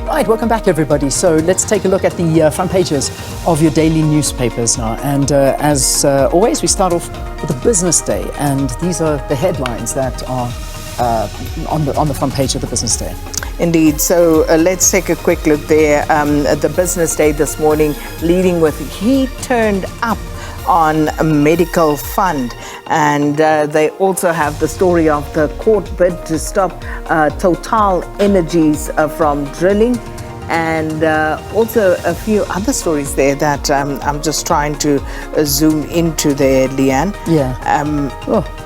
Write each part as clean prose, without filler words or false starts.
Right, welcome back everybody. So let's take a look at the front pages of your daily newspapers now. And as always, we start off with the business day. And these are the headlines that are on the front page of the business day. Indeed. So let's take a quick look there. The business day this morning leading with he turned up on a medical fund, and they also have the story of the court bid to stop Total Energies from drilling, and also a few other stories there that I'm just trying to zoom into there, Leanne. Yeah.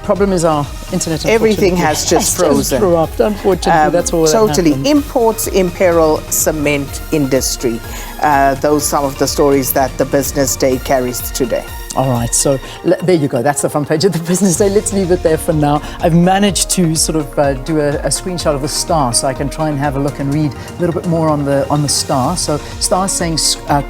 Problem is our internet. Everything has just frozen. Unfortunately, that's all. Totally. Imports imperil cement industry. Those some of the stories that the business day carries today. All right, so there you go. That's the front page of the business day. Let's leave it there for now. I've managed to sort of do a screenshot of the Star, so I can try and have a look and read a little bit more on the Star. So Star saying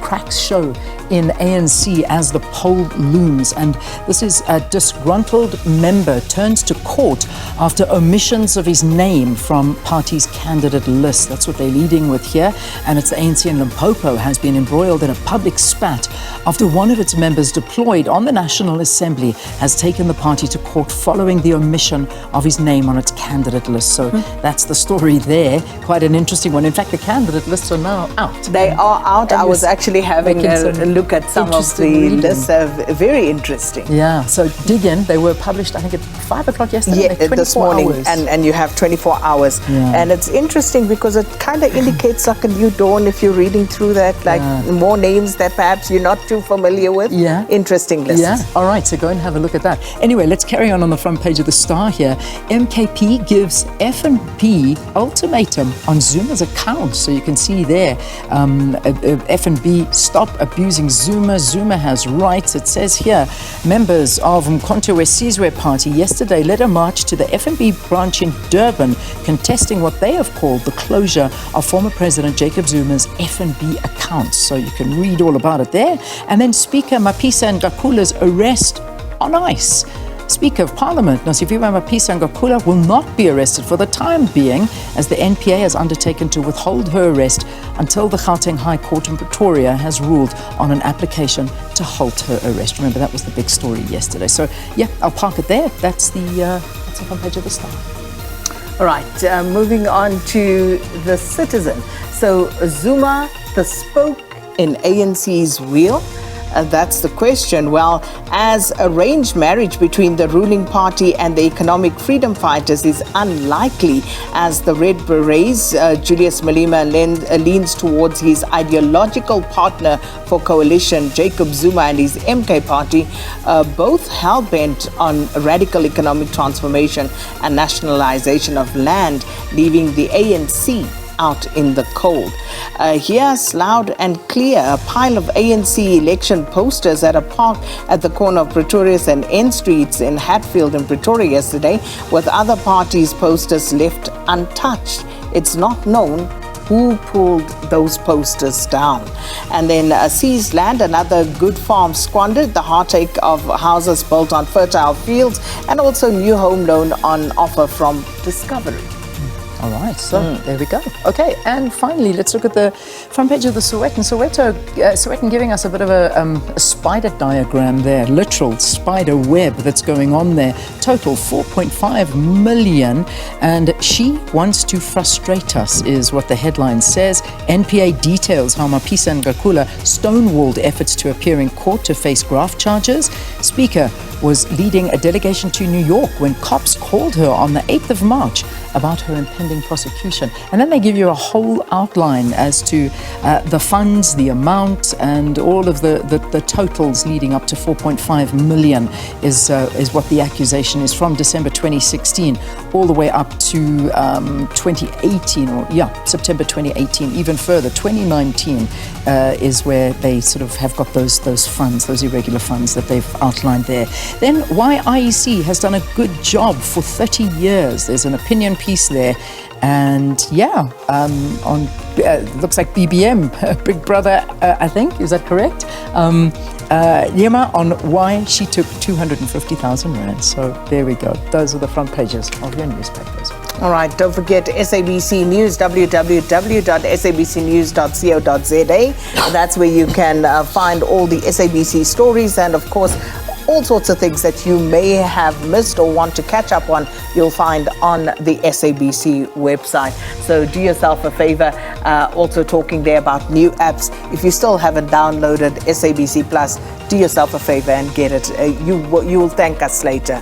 cracks show in ANC as the poll looms, and this is a disgruntled member turns to court after omissions of his name from party's candidate list. That's what they're leading with here, and it's the ANC in Limpopo has been embroiled in a public spat after one of its members deployed on the National Assembly has taken the party to court following the omission of his name on its candidate list. So that's the story there. Quite an interesting one. In fact, the candidate lists are now out. They are out. I was actually having a look at some of the lists. Very interesting. Yeah. So dig in. They were published, I think, at 5 o'clock yesterday. Yeah, this morning. Hours. And you have 24 hours. Yeah. And it's interesting because it kind of indicates like a new dawn if you're reading through that, like more names that perhaps you're not too familiar with. Yeah. Interesting lists. Yeah. All right. So go and have a look at that. Anyway, let's carry on the front page of the Star here. MKP gives FNB ultimatum on Zuma's accounts. So you can see there, FNB stop abusing Zuma. Zuma has rights. It says here, members of Mkhonto Wesizwe Party yesterday led a march to the FNB branch in Durban, contesting what they have called the closure of former President Jacob Zuma's FNB accounts. So you can read all about it there. And then Speaker Mapisa Ngakula's arrest on ice. Speaker of Parliament, Nosiviwe Mapisa Ngakula, will not be arrested for the time being, as the NPA has undertaken to withhold her arrest until the Gauteng High Court in Pretoria has ruled on an application to halt her arrest. Remember, that was the big story yesterday. So, yeah, I'll park it there. That's the front page of the Star. All right, moving on to the Citizen. So, Zuma, the spoke in ANC's wheel? That's the question. Well, as arranged marriage between the ruling party and the economic freedom fighters is unlikely, as the Red Berets, Julius Malema leans towards his ideological partner for coalition, Jacob Zuma, and his MK party, both hell-bent on radical economic transformation and nationalization of land, leaving the ANC out in the cold. Here's loud and clear a pile of ANC election posters at a park at the corner of Pretorius and N Streets in Hatfield in Pretoria yesterday, with other parties' posters left untouched. It's not known who pulled those posters down. And then seized land, another good farm squandered, the heartache of houses built on fertile fields, and also new home loan on offer from Discovery. All right, so there we go. Okay, and finally, let's look at the front page of the Sowetan. Sowetan giving us a bit of a spider diagram there, literal spider web that's going on there. Total 4.5 million, and she wants to frustrate us, is what the headline says. NPA details how Mapisa Ngakula stonewalled efforts to appear in court to face graft charges. Speaker was leading a delegation to New York when cops called her on the 8th of March about her impending prosecution. And then they give you a whole outline as to the funds, the amount, and all of the totals leading up to 4.5 million is what the accusation is, from December 2016 all the way up to 2018, September 2018, even further. 2019 is where they sort of have got those funds, those irregular funds that they've outlined there. Then why IEC has done a good job for 30 years. There's an opinion piece there. And on looks like BBM, Big Brother, I think, is that correct? Yema, on why she took 250,000 rand. So there we go. Those are the front pages of your newspapers. All right, don't forget SABC News, www.sabcnews.co.za. That's where you can find all the SABC stories and, of course, all sorts of things that you may have missed or want to catch up on, you'll find on the SABC website. So do yourself a favor, also talking there about new apps. If you still haven't downloaded SABC Plus, do yourself a favor and get it. You will thank us later.